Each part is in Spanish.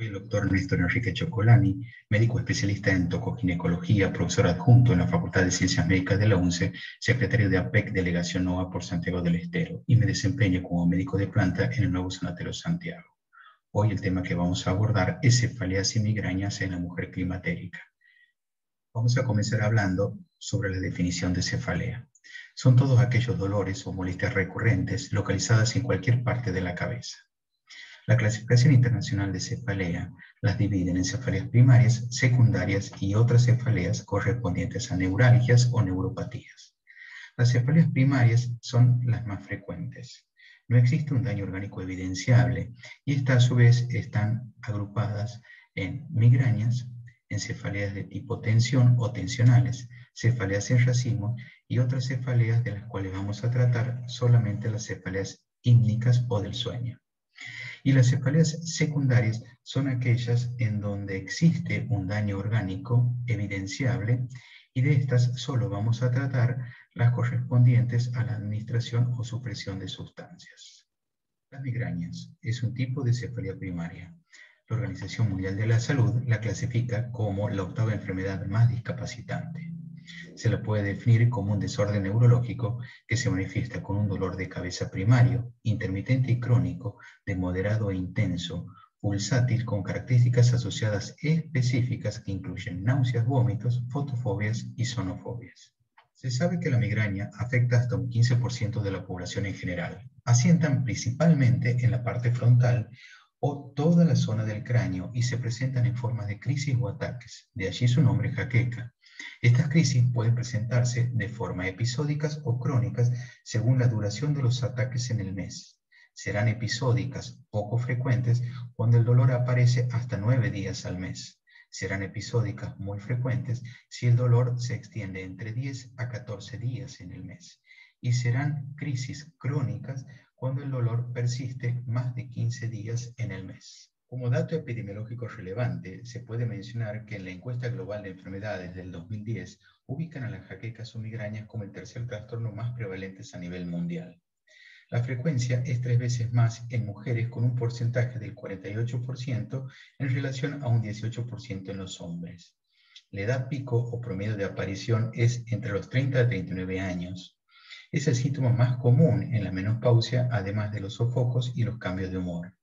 Soy el doctor Néstor Enrique Chocolani, médico especialista en tocoginecología, profesor adjunto en la Facultad de Ciencias Médicas de la UNCE, secretario de APEC Delegación NOA por Santiago del Estero, y me desempeño como médico de planta en el Nuevo Sanatorio Santiago. Hoy el tema que vamos a abordar es cefaleas y migrañas en la mujer climatérica. Vamos a comenzar hablando sobre la definición de cefalea. Son todos aquellos dolores o molestias recurrentes localizadas en cualquier parte de la cabeza. La clasificación internacional de cefalea las divide en cefaleas primarias, secundarias y otras cefaleas correspondientes a neuralgias o neuropatías. Las cefaleas primarias son las más frecuentes. No existe un daño orgánico evidenciable y estas a su vez están agrupadas en migrañas, en cefaleas de tipo tensión o tensionales, cefaleas en racimo y otras cefaleas de las cuales vamos a tratar solamente las cefaleas ímnicas o del sueño. Y las cefaleas secundarias son aquellas en donde existe un daño orgánico evidenciable y de estas solo vamos a tratar las correspondientes a la administración o supresión de sustancias. Las migrañas es un tipo de cefalea primaria. La Organización Mundial de la Salud la clasifica como la octava enfermedad más discapacitante. Se la puede definir como un desorden neurológico que se manifiesta con un dolor de cabeza primario, intermitente y crónico, de moderado e intenso, pulsátil con características asociadas específicas que incluyen náuseas, vómitos, fotofobias y sonofobias. Se sabe que la migraña afecta hasta un 15% de la población en general. Asientan principalmente en la parte frontal o toda la zona del cráneo y se presentan en formas de crisis o ataques, de allí su nombre jaqueca. Estas crisis pueden presentarse de forma episódicas o crónicas según la duración de los ataques en el mes. Serán episódicas poco frecuentes cuando el dolor aparece hasta 9 días al mes. Serán episódicas muy frecuentes si el dolor se extiende entre 10 a 14 días en el mes. Y serán crisis crónicas cuando el dolor persiste más de 15 días en el mes. Como dato epidemiológico relevante, se puede mencionar que en la encuesta global de enfermedades del 2010 ubican a las jaquecas o migrañas como el tercer trastorno más prevalente a nivel mundial. La frecuencia es 3 veces más en mujeres con un porcentaje del 48% en relación a un 18% en los hombres. La edad pico o promedio de aparición es entre los 30 a 39 años. Es el síntoma más común en la menopausia, además de los sofocos y los cambios de humor.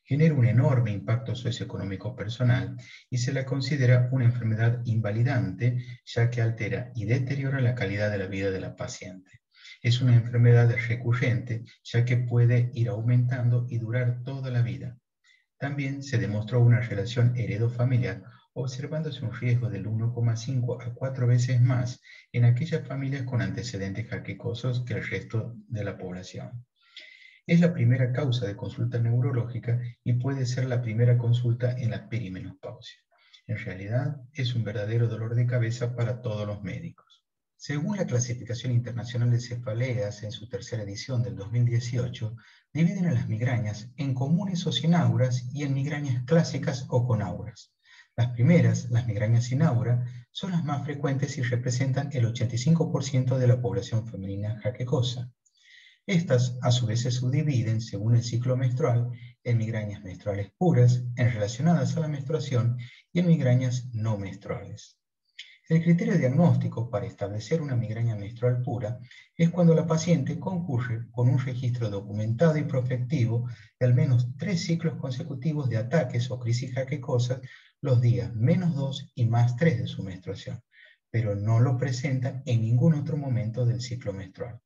Genera un enorme impacto socioeconómico personal y se la considera una enfermedad invalidante, ya que altera y deteriora la calidad de la vida de la paciente. Es una enfermedad recurrente, ya que puede ir aumentando y durar toda la vida. También se demostró una relación heredofamiliar, observándose un riesgo del 1,5 a 4 veces más en aquellas familias con antecedentes jaquecosos que el resto de la población. Es la primera causa de consulta neurológica y puede ser la primera consulta en la perimenopausia. En realidad, es un verdadero dolor de cabeza para todos los médicos. Según la Clasificación Internacional de Cefaleas, en su tercera edición del 2018, dividen a las migrañas en comunes o sin auras y en migrañas clásicas o con auras. Las primeras, las migrañas sin aura, son las más frecuentes y representan el 85% de la población femenina jaquecosa. Estas, a su vez, se subdividen, según el ciclo menstrual, en migrañas menstruales puras, en relacionadas a la menstruación, y en migrañas no menstruales. El criterio diagnóstico para establecer una migraña menstrual pura es cuando la paciente concurre con un registro documentado y prospectivo de al menos 3 ciclos consecutivos de ataques o crisis jaquecosas los días -2 y +3 de su menstruación, pero no lo presentan en ningún otro momento del ciclo menstrual.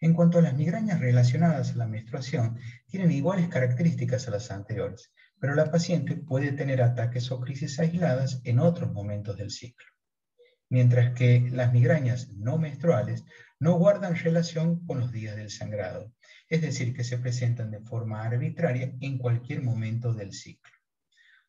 En cuanto a las migrañas relacionadas a la menstruación, tienen iguales características a las anteriores, pero la paciente puede tener ataques o crisis aisladas en otros momentos del ciclo. Mientras que las migrañas no menstruales no guardan relación con los días del sangrado, es decir, que se presentan de forma arbitraria en cualquier momento del ciclo.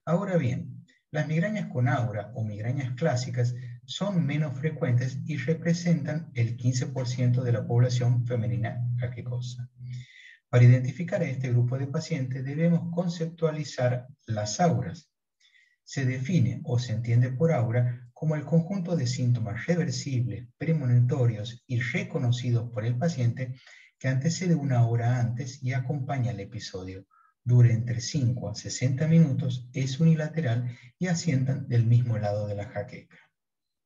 Ahora bien, las migrañas con aura o migrañas clásicas son menos frecuentes y representan el 15% de la población femenina jaquecosa. Para identificar a este grupo de pacientes debemos conceptualizar las auras. Se define o se entiende por aura como el conjunto de síntomas reversibles, premonitorios y reconocidos por el paciente que antecede una hora antes y acompaña el episodio, dure entre 5 a 60 minutos, es unilateral y asientan del mismo lado de la jaqueca.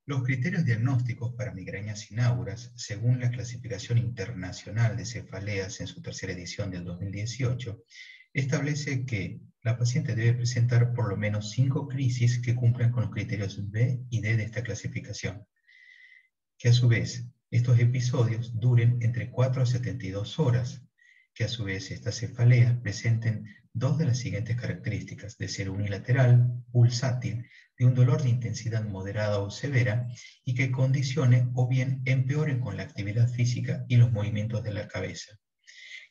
Los criterios diagnósticos para migrañas sin auras, según la Clasificación Internacional de Cefaleas en su tercera edición del 2018, establece que la paciente debe presentar por lo menos 5 crisis que cumplan con los criterios B y D de esta clasificación, que a su vez estos episodios duren entre 4 a 72 horas, que a su vez estas cefaleas presenten 2 de las siguientes características: de ser unilateral, pulsátil, de un dolor de intensidad moderada o severa, y que condicione o bien empeoren con la actividad física y los movimientos de la cabeza,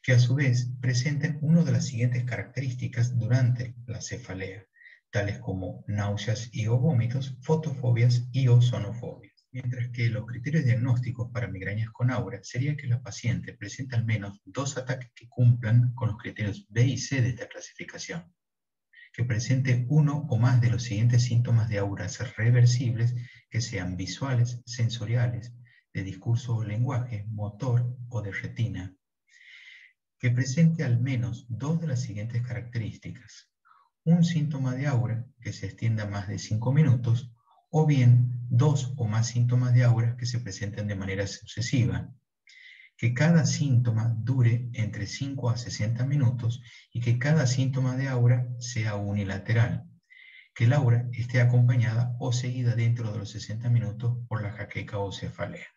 que a su vez presenten una de las siguientes características durante la cefalea, tales como náuseas y o vómitos, fotofobias y o sonofobias. Mientras que los criterios diagnósticos para migrañas con aura sería que la paciente presente al menos 2 ataques que cumplan con los criterios B y C de esta clasificación, que presente uno o más de los siguientes síntomas de auras reversibles que sean visuales, sensoriales, de discurso o lenguaje, motor o de retina, que presente al menos 2 de las siguientes características: un síntoma de aura que se extienda más de 5 minutos, o bien 2 o más síntomas de aura que se presenten de manera sucesiva, que cada síntoma dure entre 5 a 60 minutos y que cada síntoma de aura sea unilateral, que el aura esté acompañada o seguida dentro de los 60 minutos por la jaqueca o cefalea.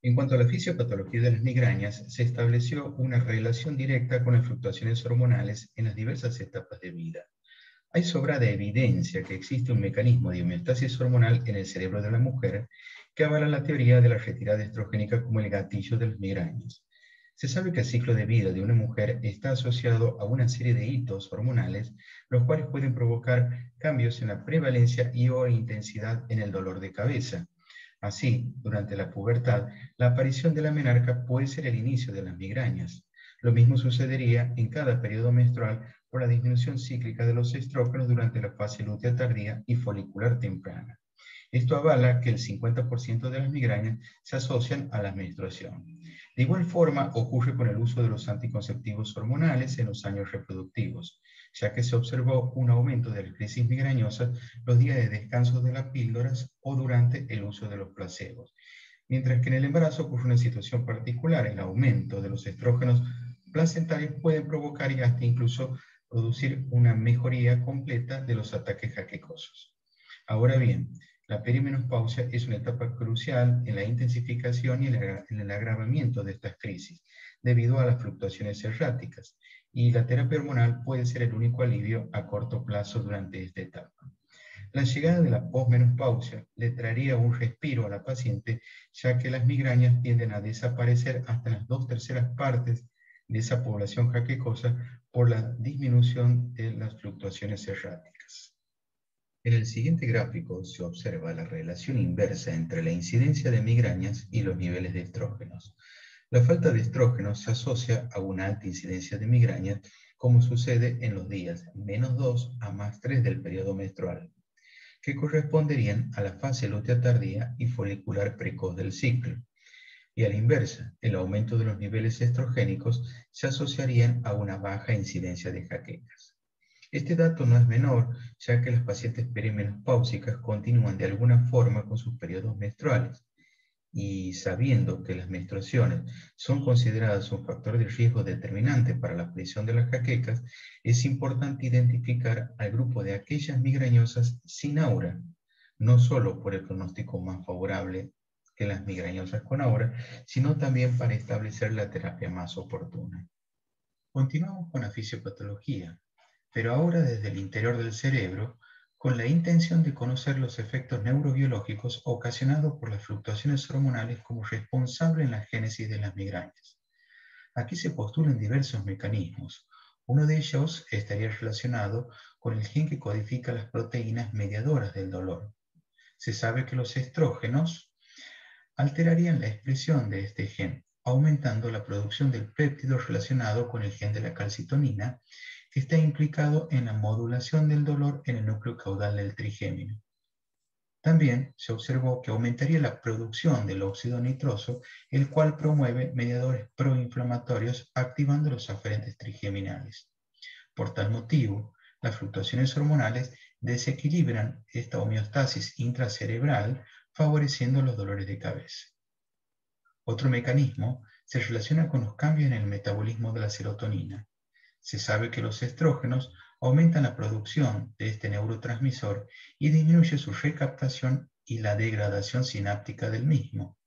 En cuanto a la fisiopatología de las migrañas, se estableció una relación directa con las fluctuaciones hormonales en las diversas etapas de vida. Hay sobrada evidencia que existe un mecanismo de homeostasis hormonal en el cerebro de la mujer que avala la teoría de la retirada estrogénica como el gatillo de las migrañas. Se sabe que el ciclo de vida de una mujer está asociado a una serie de hitos hormonales, los cuales pueden provocar cambios en la prevalencia y o intensidad en el dolor de cabeza. Así, durante la pubertad, la aparición de la menarca puede ser el inicio de las migrañas. Lo mismo sucedería en cada periodo menstrual por la disminución cíclica de los estrógenos durante la fase lútea tardía y folicular temprana. Esto avala que el 50% de las migrañas se asocian a la menstruación. De igual forma, ocurre con el uso de los anticonceptivos hormonales en los años reproductivos, ya que se observó un aumento de las crisis migrañosas los días de descanso de las píldoras o durante el uso de los placebos. Mientras que en el embarazo ocurre una situación particular: el aumento de los estrógenos placentarios pueden provocar y hasta incluso producir una mejoría completa de los ataques jaquecosos. Ahora bien, la perimenopausia es una etapa crucial en la intensificación y en el agravamiento de estas crisis, debido a las fluctuaciones erráticas, y la terapia hormonal puede ser el único alivio a corto plazo durante esta etapa. La llegada de la posmenopausia le traería un respiro a la paciente, ya que las migrañas tienden a desaparecer hasta las 2/3 partes de esa población jaquecosa por la disminución de las fluctuaciones erráticas. En el siguiente gráfico se observa la relación inversa entre la incidencia de migrañas y los niveles de estrógenos. La falta de estrógenos se asocia a una alta incidencia de migrañas, como sucede en los días -2 a +3 del periodo menstrual, que corresponderían a la fase lútea tardía y folicular precoz del ciclo. Y a la inversa, el aumento de los niveles estrogénicos se asociarían a una baja incidencia de jaquecas. Este dato no es menor, ya que las pacientes perimenopáusicas continúan de alguna forma con sus periodos menstruales, y sabiendo que las menstruaciones son consideradas un factor de riesgo determinante para la aparición de las jaquecas, es importante identificar al grupo de aquellas migrañosas sin aura, no solo por el pronóstico más favorable que las migrañosas con aura, sino también para establecer la terapia más oportuna. Continuamos con la fisiopatología, pero ahora desde el interior del cerebro, con la intención de conocer los efectos neurobiológicos ocasionados por las fluctuaciones hormonales como responsable en la génesis de las migrañas. Aquí se postulan diversos mecanismos. Uno de ellos estaría relacionado con el gen que codifica las proteínas mediadoras del dolor. Se sabe que los estrógenos alterarían la expresión de este gen, aumentando la producción del péptido relacionado con el gen de la calcitonina, que está implicado en la modulación del dolor en el núcleo caudal del trigémino. También se observó que aumentaría la producción del óxido nitroso, el cual promueve mediadores proinflamatorios activando los aferentes trigeminales. Por tal motivo, las fluctuaciones hormonales desequilibran esta homeostasis intracerebral, favoreciendo los dolores de cabeza. Otro mecanismo se relaciona con los cambios en el metabolismo de la serotonina. Se sabe que los estrógenos aumentan la producción de este neurotransmisor y disminuye su recaptación y la degradación sináptica del mismo.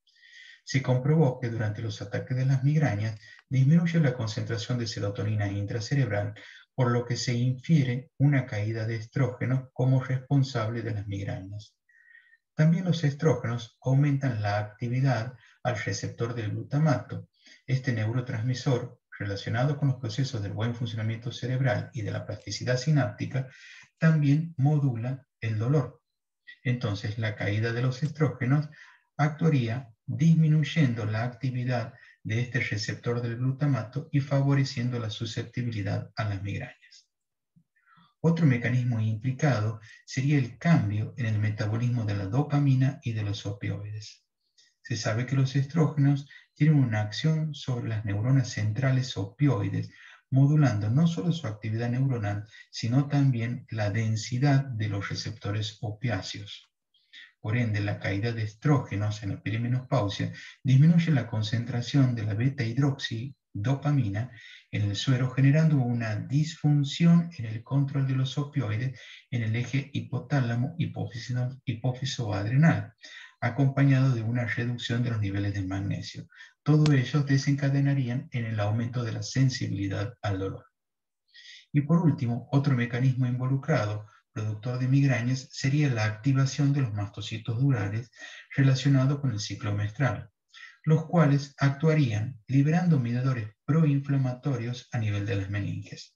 Se comprobó que durante los ataques de las migrañas disminuye la concentración de serotonina intracerebral, por lo que se infiere una caída de estrógenos como responsable de las migrañas. También los estrógenos aumentan la actividad al receptor del glutamato. Este neurotransmisor, relacionado con los procesos del buen funcionamiento cerebral y de la plasticidad sináptica, también modula el dolor. Entonces, la caída de los estrógenos actuaría disminuyendo la actividad de este receptor del glutamato y favoreciendo la susceptibilidad a las migrañas. Otro mecanismo implicado sería el cambio en el metabolismo de la dopamina y de los opioides. Se sabe que los estrógenos tienen una acción sobre las neuronas centrales opioides, modulando no solo su actividad neuronal, sino también la densidad de los receptores opiáceos. Por ende, la caída de estrógenos en la perimenopausia disminuye la concentración de la beta-hidroxidopamina en el suero, generando una disfunción en el control de los opioides en el eje hipófiso-adrenal, acompañado de una reducción de los niveles de magnesio. Todo ello desencadenarían en el aumento de la sensibilidad al dolor. Y por último, otro mecanismo involucrado, productor de migrañas, sería la activación de los mastocitos durares relacionado con el ciclo menstrual, los cuales actuarían liberando mediadores proinflamatorios a nivel de las meninges.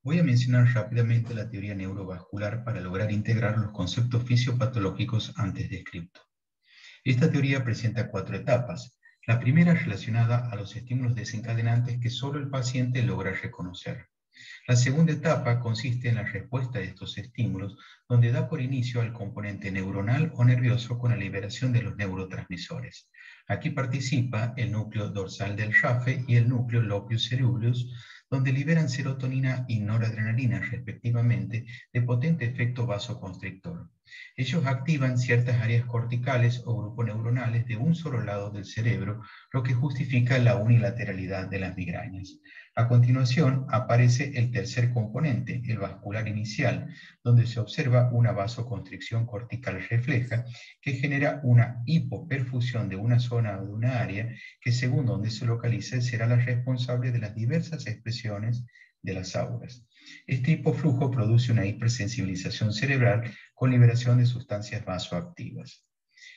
Voy a mencionar rápidamente la teoría neurovascular para lograr integrar los conceptos fisiopatológicos antes descritos. Esta teoría presenta 4 etapas. La primera relacionada a los estímulos desencadenantes que solo el paciente logra reconocer. La segunda etapa consiste en la respuesta de estos estímulos, donde da por inicio al componente neuronal o nervioso con la liberación de los neurotransmisores. Aquí participa el núcleo dorsal del RAFE y el núcleo locus ceruleus, donde liberan serotonina y noradrenalina respectivamente, de potente efecto vasoconstrictor. Ellos activan ciertas áreas corticales o grupos neuronales de un solo lado del cerebro, lo que justifica la unilateralidad de las migrañas. A continuación aparece el tercer componente, el vascular inicial, donde se observa una vasoconstricción cortical refleja que genera una hipoperfusión de una zona o de una área que, según donde se localice, será la responsable de las diversas expresiones de las auras. Este hipoflujo produce una hipersensibilización cerebral con liberación de sustancias vasoactivas,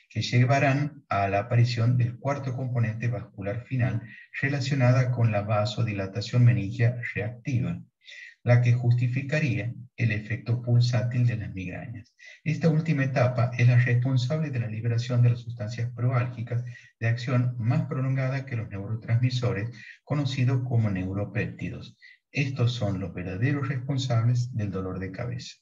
que llevarán a la aparición del cuarto componente vascular final relacionada con la vasodilatación meningia reactiva, la que justificaría el efecto pulsátil de las migrañas. Esta última etapa es la responsable de la liberación de las sustancias proálgicas de acción más prolongada que los neurotransmisores, conocidos como neuropéptidos. Estos son los verdaderos responsables del dolor de cabeza.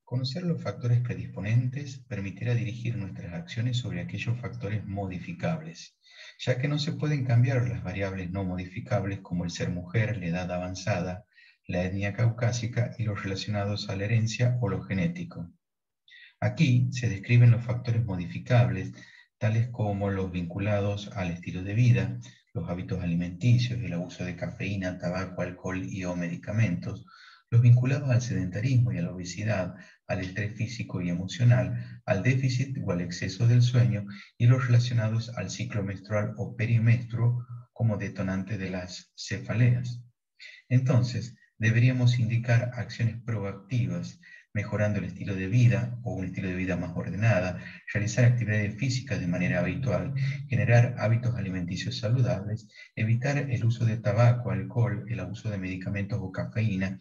Conocer los factores predisponentes permitirá dirigir nuestras acciones sobre aquellos factores modificables, ya que no se pueden cambiar las variables no modificables como el ser mujer, la edad avanzada, la etnia caucásica y los relacionados a la herencia o lo genético. Aquí se describen los factores modificables, tales como los vinculados al estilo de vida, los hábitos alimenticios, el abuso de cafeína, tabaco, alcohol y o medicamentos, los vinculados al sedentarismo y a la obesidad, al estrés físico y emocional, al déficit o al exceso del sueño y los relacionados al ciclo menstrual o perimenstruo como detonante de las cefaleas. Entonces, deberíamos indicar acciones proactivas, mejorando el estilo de vida o un estilo de vida más ordenada, realizar actividades físicas de manera habitual, generar hábitos alimenticios saludables, evitar el uso de tabaco, alcohol, el abuso de medicamentos o cafeína,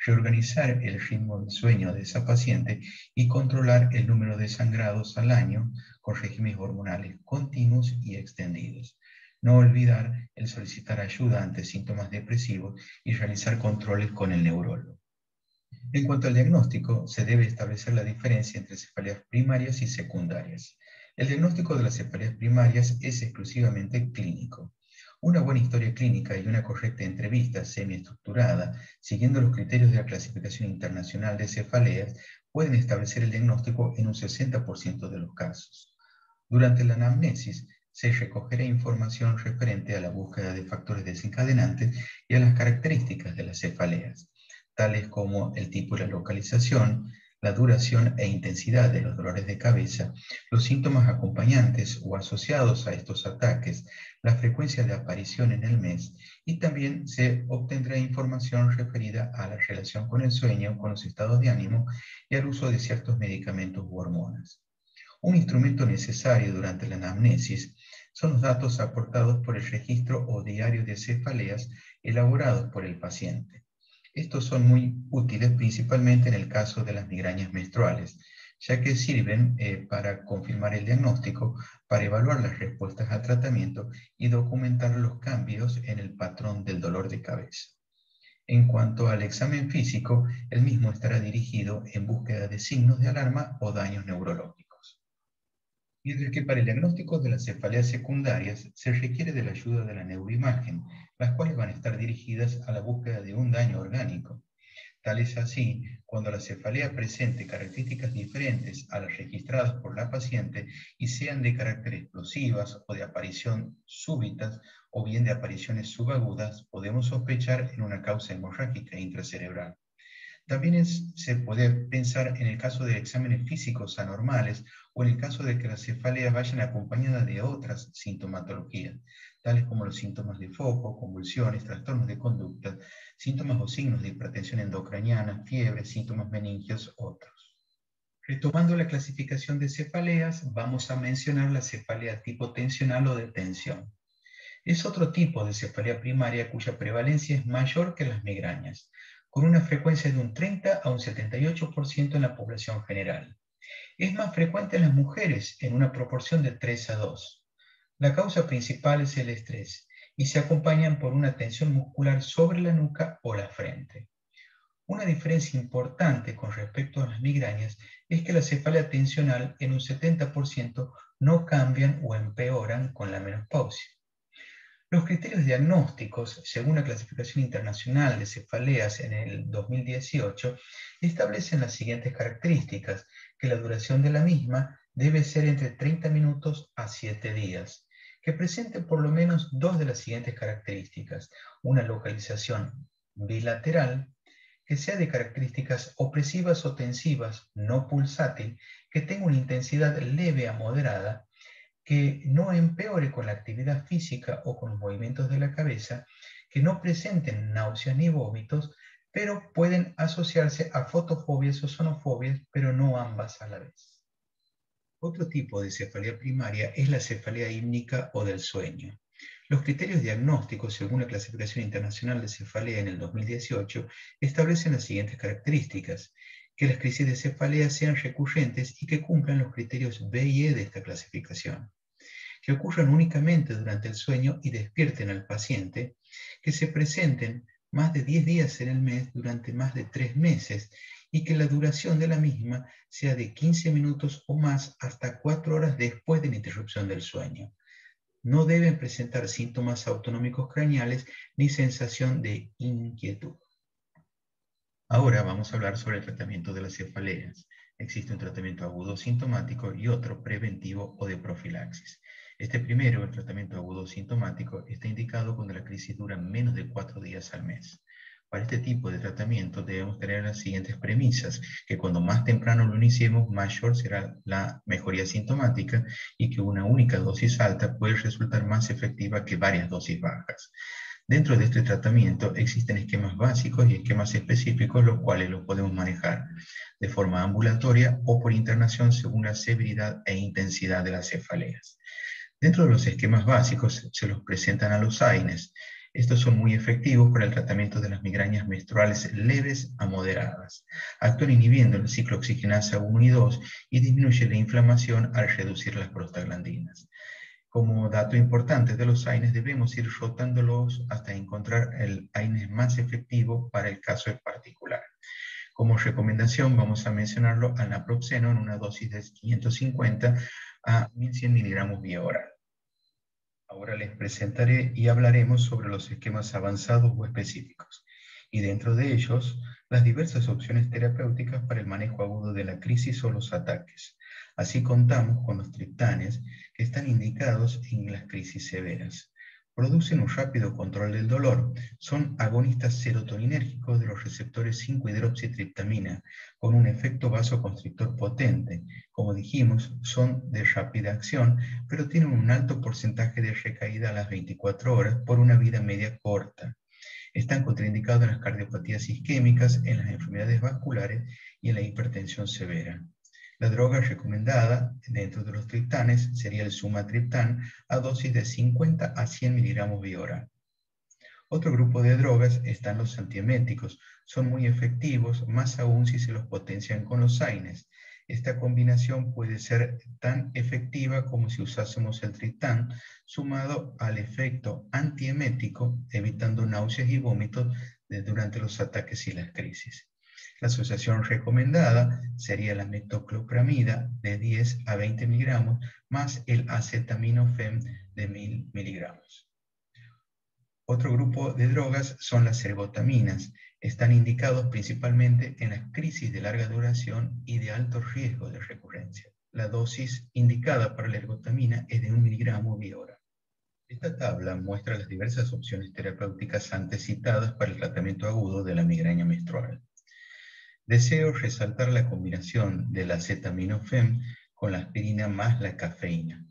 reorganizar el ritmo del sueño de esa paciente y controlar el número de sangrados al año con regímenes hormonales continuos y extendidos. No olvidar el solicitar ayuda ante síntomas depresivos y realizar controles con el neurólogo. En cuanto al diagnóstico, se debe establecer la diferencia entre cefaleas primarias y secundarias. El diagnóstico de las cefaleas primarias es exclusivamente clínico. Una buena historia clínica y una correcta entrevista semiestructurada, siguiendo los criterios de la clasificación internacional de cefaleas, pueden establecer el diagnóstico en un 60% de los casos. Durante la anamnesis, se recogerá información referente a la búsqueda de factores desencadenantes y a las características de las cefaleas, tales como el tipo y la localización, la duración e intensidad de los dolores de cabeza, los síntomas acompañantes o asociados a estos ataques, la frecuencia de aparición en el mes, y también se obtendrá información referida a la relación con el sueño, con los estados de ánimo y al uso de ciertos medicamentos u hormonas. Un instrumento necesario durante la anamnesis son los datos aportados por el registro o diario de cefaleas elaborados por el paciente. Estos son muy útiles principalmente en el caso de las migrañas menstruales, ya que sirven para confirmar el diagnóstico, para evaluar las respuestas al tratamiento y documentar los cambios en el patrón del dolor de cabeza. En cuanto al examen físico, el mismo estará dirigido en búsqueda de signos de alarma o daños neurológicos. Mientras que para el diagnóstico de las cefaleas secundarias se requiere de la ayuda de la neuroimagen, las cuales van a estar dirigidas a la búsqueda de un daño orgánico. Tal es así, cuando la cefalea presente características diferentes a las registradas por la paciente y sean de carácter explosivas o de aparición súbitas o bien de apariciones subagudas, podemos sospechar en una causa hemorrágica intracerebral. También se puede pensar en el caso de exámenes físicos anormales o en el caso de que las cefaleas vayan acompañadas de otras sintomatologías, tales como los síntomas de foco, convulsiones, trastornos de conducta, síntomas o signos de hipertensión endocraniana, fiebre, síntomas meningios, otros. Retomando la clasificación de cefaleas, vamos a mencionar la cefalea tipo tensional o de tensión. Es otro tipo de cefalea primaria cuya prevalencia es mayor que las migrañas, con una frecuencia de un 30 a un 78% en la población general. Es más frecuente en las mujeres, en una proporción de 3 a 2. La causa principal es el estrés y se acompañan por una tensión muscular sobre la nuca o la frente. Una diferencia importante con respecto a las migrañas es que la cefalea tensional en un 70% no cambian o empeoran con la menopausia. Los criterios diagnósticos, según la Clasificación Internacional de Cefaleas en el 2018, establecen las siguientes características, que la duración de la misma debe ser entre 30 minutos a 7 días, que presente por lo menos dos de las siguientes características, una localización bilateral, que sea de características opresivas o tensivas, no pulsátil, que tenga una intensidad leve a moderada, que no empeore con la actividad física o con los movimientos de la cabeza, que no presenten náuseas ni vómitos, pero pueden asociarse a fotofobias o sonofobias, pero no ambas a la vez. Otro tipo de cefalea primaria es la cefalea hímnica o del sueño. Los criterios diagnósticos, según la Clasificación Internacional de Cefalea en el 2018, establecen las siguientes características: que las crisis de cefalea sean recurrentes y que cumplan los criterios B y E de esta clasificación, que ocurran únicamente durante el sueño y despierten al paciente, que se presenten más de 10 días en el mes durante más de 3 meses y que la duración de la misma sea de 15 minutos o más hasta 4 horas después de la interrupción del sueño. No deben presentar síntomas autonómicos craneales ni sensación de inquietud. Ahora vamos a hablar sobre el tratamiento de las cefaleas. Existe un tratamiento agudo sintomático y otro preventivo o de profilaxis. Este primero, el tratamiento agudo sintomático, está indicado cuando la crisis dura menos de 4 días al mes. Para este tipo de tratamiento debemos tener las siguientes premisas: que cuando más temprano lo iniciemos, mayor será la mejoría sintomática y que una única dosis alta puede resultar más efectiva que varias dosis bajas. Dentro de este tratamiento existen esquemas básicos y esquemas específicos, los cuales los podemos manejar de forma ambulatoria o por internación según la severidad e intensidad de las cefaleas. Dentro de los esquemas básicos se los presentan a los AINES. Estos son muy efectivos para el tratamiento de las migrañas menstruales leves a moderadas. Actúan inhibiendo el ciclo oxigenasa 1 y 2 y disminuye la inflamación al reducir las prostaglandinas. Como dato importante de los AINES, debemos ir rotándolos hasta encontrar el AINES más efectivo para el caso en particular. Como recomendación vamos a mencionarlo al naproxeno en una dosis de 550 a 1100 miligramos vía oral. Ahora les presentaré y hablaremos sobre los esquemas avanzados o específicos, y dentro de ellos, las diversas opciones terapéuticas para el manejo agudo de la crisis o los ataques. Así contamos con los triptanes, que están indicados en las crisis severas. Producen un rápido control del dolor, son agonistas serotoninérgicos de los receptores 5-hidroxitriptamina, con un efecto vasoconstrictor potente. Como dijimos, son de rápida acción, pero tienen un alto porcentaje de recaída a las 24 horas por una vida media corta. Están contraindicados en las cardiopatías isquémicas, en las enfermedades vasculares y en la hipertensión severa. La droga recomendada dentro de los triptanes sería el sumatriptán a dosis de 50 a 100 miligramos vía oral. Otro grupo de drogas están los antieméticos. Son muy efectivos, más aún si se los potencian con los AINES. Esta combinación puede ser tan efectiva como si usásemos el triptán, sumado al efecto antiemético, evitando náuseas y vómitos durante los ataques y las crisis. La asociación recomendada sería la metoclopramida de 10 a 20 miligramos más el acetaminofén de 1000 miligramos. Otro grupo de drogas son las ergotaminas. Están indicados principalmente en las crisis de larga duración y de alto riesgo de recurrencia. La dosis indicada para la ergotamina es de 1 miligramo vía oral. Esta tabla muestra las diversas opciones terapéuticas antes citadas para el tratamiento agudo de la migraña menstrual. Deseo resaltar la combinación del acetaminofén con la aspirina más la cafeína.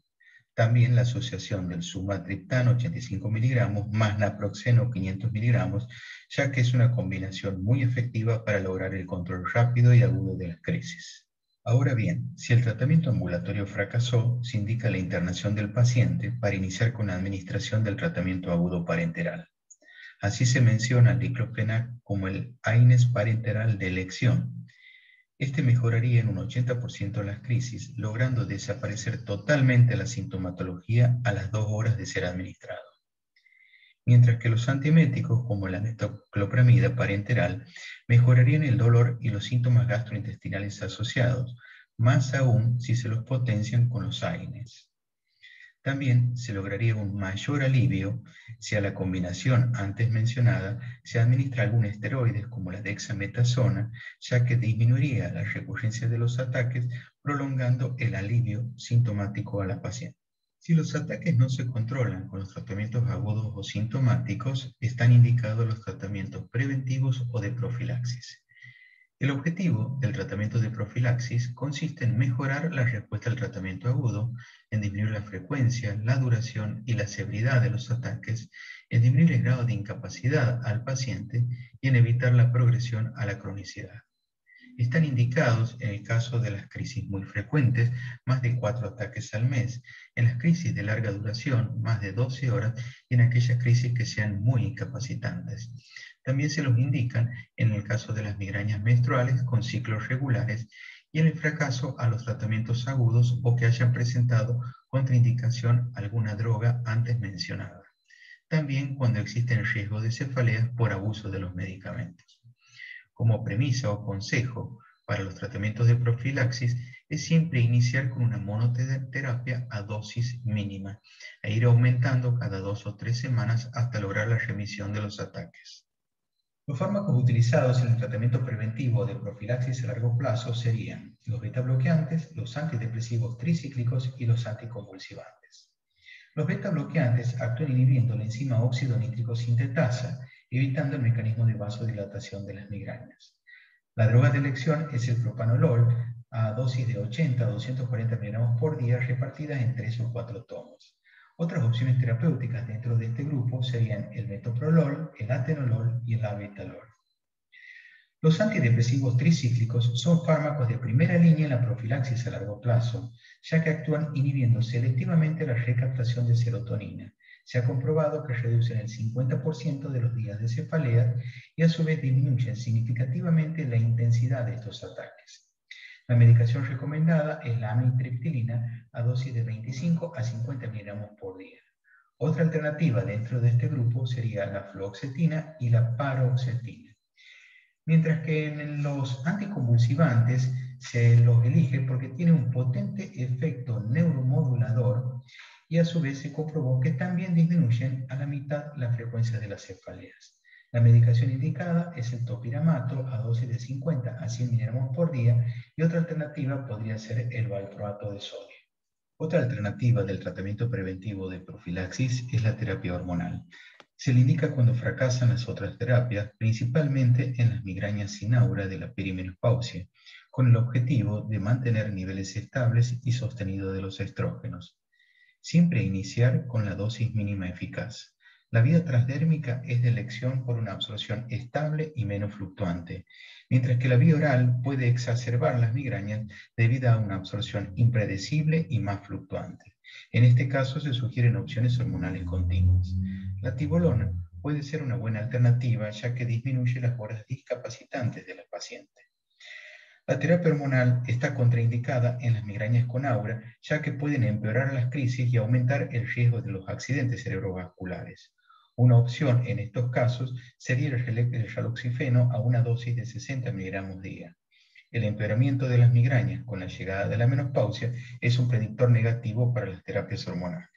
También la asociación del sumatriptán 85 miligramos más naproxeno 500 miligramos, ya que es una combinación muy efectiva para lograr el control rápido y agudo de las crisis. Ahora bien, si el tratamiento ambulatorio fracasó, se indica la internación del paciente para iniciar con la administración del tratamiento agudo parenteral. Así se menciona al diclofenac como el AINES parenteral de elección. Este mejoraría en un 80% las crisis, logrando desaparecer totalmente la sintomatología a las 2 horas de ser administrado. Mientras que los antieméticos, como la metoclopramida parenteral, mejorarían el dolor y los síntomas gastrointestinales asociados, más aún si se los potencian con los AINES. También se lograría un mayor alivio si a la combinación antes mencionada se administra algún esteroide como la dexametasona, ya que disminuiría la recurrencia de los ataques, prolongando el alivio sintomático a la paciente. Si los ataques no se controlan con los tratamientos agudos o sintomáticos, están indicados los tratamientos preventivos o de profilaxis. El objetivo del tratamiento de profilaxis consiste en mejorar la respuesta al tratamiento agudo, en disminuir la frecuencia, la duración y la severidad de los ataques, en disminuir el grado de incapacidad al paciente y en evitar la progresión a la cronicidad. Están indicados en el caso de las crisis muy frecuentes, más de 4 ataques al mes, en las crisis de larga duración, más de 12 horas, y en aquellas crisis que sean muy incapacitantes. También se los indican en el caso de las migrañas menstruales con ciclos regulares y en el fracaso a los tratamientos agudos o que hayan presentado contraindicación a alguna droga antes mencionada. También cuando existen riesgos de cefaleas por abuso de los medicamentos. Como premisa o consejo para los tratamientos de profilaxis es siempre iniciar con una monoterapia a dosis mínima e ir aumentando cada 2 o 3 semanas hasta lograr la remisión de los ataques. Los fármacos utilizados en el tratamiento preventivo de profilaxis a largo plazo serían los beta-bloqueantes, los antidepresivos tricíclicos y los anticonvulsivantes. Los beta-bloqueantes actúan inhibiendo la enzima óxido nítrico sintetasa, evitando el mecanismo de vasodilatación de las migrañas. La droga de elección es el propanolol a dosis de 80 a 240 miligramos por día repartidas en 3 o 4 tomos. Otras opciones terapéuticas dentro de este grupo serían el metoprolol, el atenolol y el labetalol. Los antidepresivos tricíclicos son fármacos de primera línea en la profilaxis a largo plazo, ya que actúan inhibiendo selectivamente la recaptación de serotonina. Se ha comprobado que reducen el 50% de los días de cefalea y a su vez disminuyen significativamente la intensidad de estos ataques. La medicación recomendada es la amitriptilina a dosis de 25 a 50 miligramos por día. Otra alternativa dentro de este grupo sería la fluoxetina y la paroxetina. Mientras que en los anticonvulsivantes se los elige porque tiene un potente efecto neuromodulador y a su vez se comprobó que también disminuyen a la mitad la frecuencia de las cefaleas. La medicación indicada es el topiramato a dosis de 50 a 100 miligramos por día y otra alternativa podría ser el valproato de sodio. Otra alternativa del tratamiento preventivo de profilaxis es la terapia hormonal. Se le indica cuando fracasan las otras terapias, principalmente en las migrañas sin aura de la perimenopausia, con el objetivo de mantener niveles estables y sostenidos de los estrógenos. Siempre iniciar con la dosis mínima eficaz. La vía transdérmica es de elección por una absorción estable y menos fluctuante, mientras que la vía oral puede exacerbar las migrañas debido a una absorción impredecible y más fluctuante. En este caso se sugieren opciones hormonales continuas. La tibolona puede ser una buena alternativa ya que disminuye las horas discapacitantes de la paciente. La terapia hormonal está contraindicada en las migrañas con aura, ya que pueden empeorar las crisis y aumentar el riesgo de los accidentes cerebrovasculares. Una opción en estos casos sería el raloxifeno a una dosis de 60 miligramos día. El empeoramiento de las migrañas con la llegada de la menopausia es un predictor negativo para las terapias hormonales.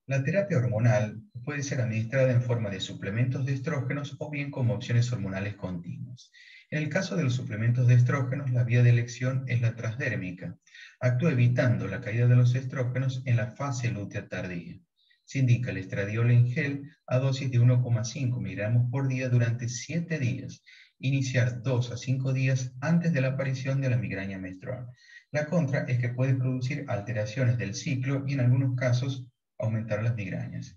La terapia hormonal puede ser administrada en forma de suplementos de estrógenos o bien como opciones hormonales continuas. En el caso de los suplementos de estrógenos, la vía de elección es la transdérmica. Actúa evitando la caída de los estrógenos en la fase lútea tardía. Se indica el estradiol en gel a dosis de 1,5 miligramos por día durante 7 días. Iniciar 2 a 5 días antes de la aparición de la migraña menstrual. La contra es que puede producir alteraciones del ciclo y en algunos casos aumentar las migrañas.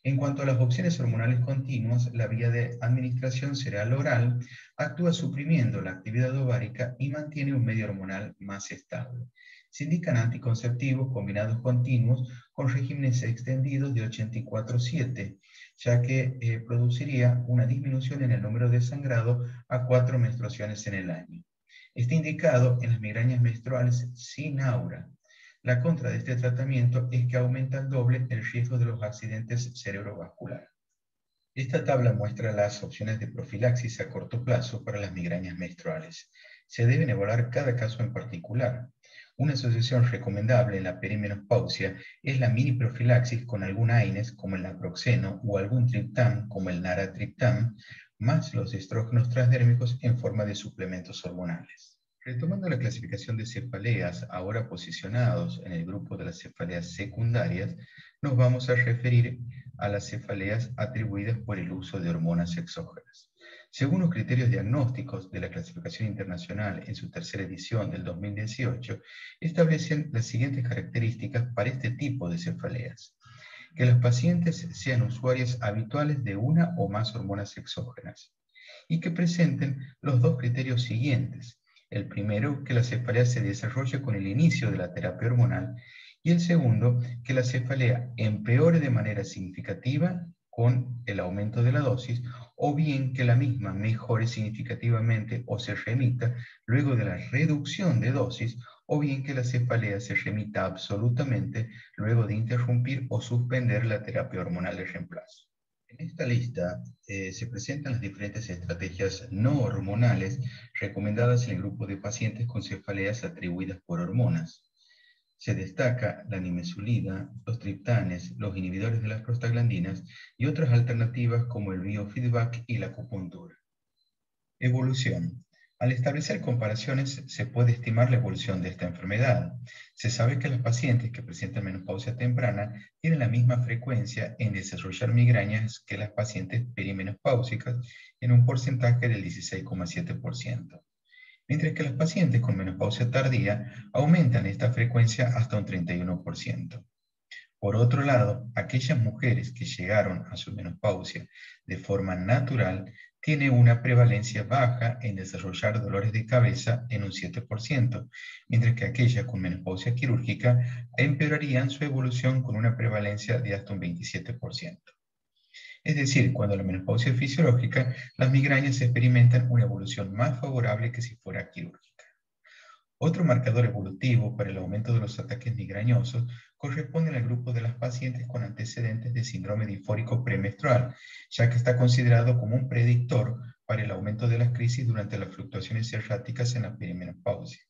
En cuanto a las opciones hormonales continuas, la vía de administración será la oral, actúa suprimiendo la actividad ovárica y mantiene un medio hormonal más estable. Se indican anticonceptivos combinados continuos con regímenes extendidos de 84/7, ya que produciría una disminución en el número de sangrado a 4 menstruaciones en el año. Está indicado en las migrañas menstruales sin aura. La contra de este tratamiento es que aumenta al doble el riesgo de los accidentes cerebrovasculares. Esta tabla muestra las opciones de profilaxis a corto plazo para las migrañas menstruales. Se deben evaluar cada caso en particular. Una asociación recomendable en la perimenopausia es la mini profilaxis con algún AINES como el naproxeno o algún triptán como el naratriptán, más los estrógenos transdérmicos en forma de suplementos hormonales. Retomando la clasificación de cefaleas, ahora posicionados en el grupo de las cefaleas secundarias, nos vamos a referir a las cefaleas atribuidas por el uso de hormonas exógenas. Según los criterios diagnósticos de la clasificación internacional en su tercera edición del 2018, establecen las siguientes características para este tipo de cefaleas. Que las pacientes sean usuarias habituales de una o más hormonas exógenas y que presenten los dos criterios siguientes. El primero, que la cefalea se desarrolle con el inicio de la terapia hormonal, y el segundo, que la cefalea empeore de manera significativa con el aumento de la dosis, o bien que la misma mejore significativamente o se remita luego de la reducción de dosis, o bien que la cefalea se remita absolutamente luego de interrumpir o suspender la terapia hormonal de reemplazo. En esta lista se presentan las diferentes estrategias no hormonales recomendadas en el grupo de pacientes con cefaleas atribuidas por hormonas. Se destaca la nimesulida, los triptanes, los inhibidores de las prostaglandinas y otras alternativas como el biofeedback y la acupuntura. Evolución. Al establecer comparaciones, se puede estimar la evolución de esta enfermedad. Se sabe que las pacientes que presentan menopausia temprana tienen la misma frecuencia en desarrollar migrañas que las pacientes perimenopáusicas en un porcentaje del 16,7%. Mientras que las pacientes con menopausia tardía aumentan esta frecuencia hasta un 31%. Por otro lado, aquellas mujeres que llegaron a su menopausia de forma natural tienen una prevalencia baja en desarrollar dolores de cabeza en un 7%, mientras que aquellas con menopausia quirúrgica empeorarían su evolución con una prevalencia de hasta un 27%. Es decir, cuando la menopausia es fisiológica, las migrañas experimentan una evolución más favorable que si fuera quirúrgica. Otro marcador evolutivo para el aumento de los ataques migrañosos corresponde al grupo de las pacientes con antecedentes de síndrome disfórico premenstrual, ya que está considerado como un predictor para el aumento de las crisis durante las fluctuaciones erráticas en la perimenopausia.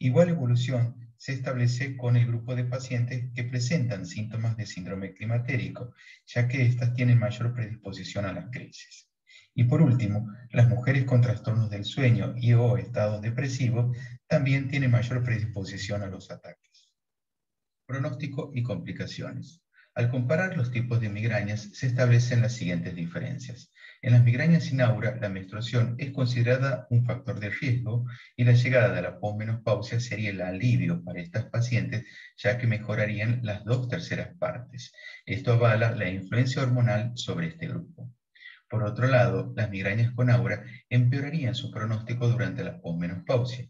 Igual evolución se establece con el grupo de pacientes que presentan síntomas de síndrome climatérico, ya que éstas tienen mayor predisposición a las crisis. Y por último, las mujeres con trastornos del sueño y o estados depresivos también tienen mayor predisposición a los ataques. Pronóstico y complicaciones. Al comparar los tipos de migrañas, se establecen las siguientes diferencias. En las migrañas sin aura, la menstruación es considerada un factor de riesgo y la llegada de la posmenopausia sería el alivio para estas pacientes, ya que mejorarían las 2/3 partes. Esto avala la influencia hormonal sobre este grupo. Por otro lado, las migrañas con aura empeorarían su pronóstico durante la posmenopausia.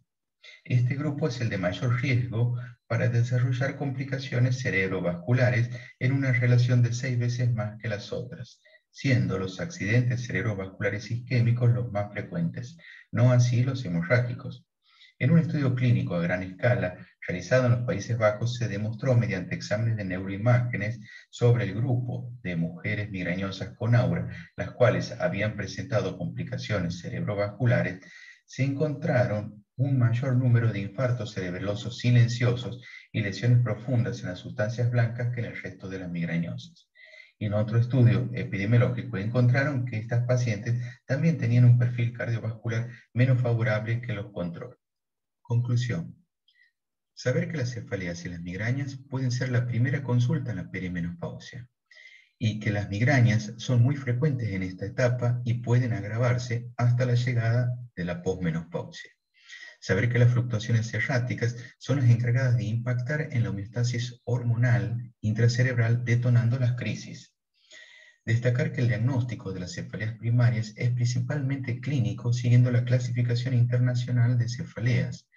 Este grupo es el de mayor riesgo para desarrollar complicaciones cerebrovasculares en una relación de 6 veces más que las otras, siendo los accidentes cerebrovasculares isquémicos los más frecuentes, no así los hemorrágicos. En un estudio clínico a gran escala realizado en los Países Bajos se demostró mediante exámenes de neuroimágenes sobre el grupo de mujeres migrañosas con aura, las cuales habían presentado complicaciones cerebrovasculares, se encontraron un mayor número de infartos cerebelosos silenciosos y lesiones profundas en las sustancias blancas que en el resto de las migrañosas. Y en otro estudio epidemiológico encontraron que estas pacientes también tenían un perfil cardiovascular menos favorable que los controles. Conclusión. Saber que las cefaleas y las migrañas pueden ser la primera consulta en la perimenopausia y que las migrañas son muy frecuentes en esta etapa y pueden agravarse hasta la llegada de la posmenopausia. Saber que las fluctuaciones erráticas son las encargadas de impactar en la homeostasis hormonal intracerebral detonando las crisis. Destacar que el diagnóstico de las cefaleas primarias es principalmente clínico siguiendo la clasificación internacional de cefaleas.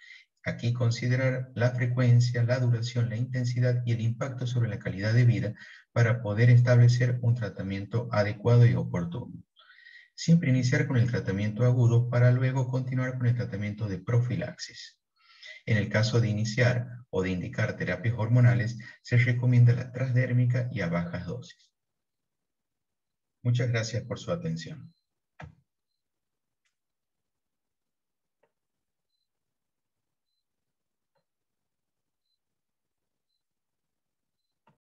Aquí considerar la frecuencia, la duración, la intensidad y el impacto sobre la calidad de vida para poder establecer un tratamiento adecuado y oportuno. Siempre iniciar con el tratamiento agudo para luego continuar con el tratamiento de profilaxis. En el caso de iniciar o de indicar terapias hormonales, se recomienda la transdérmica y a bajas dosis. Muchas gracias por su atención.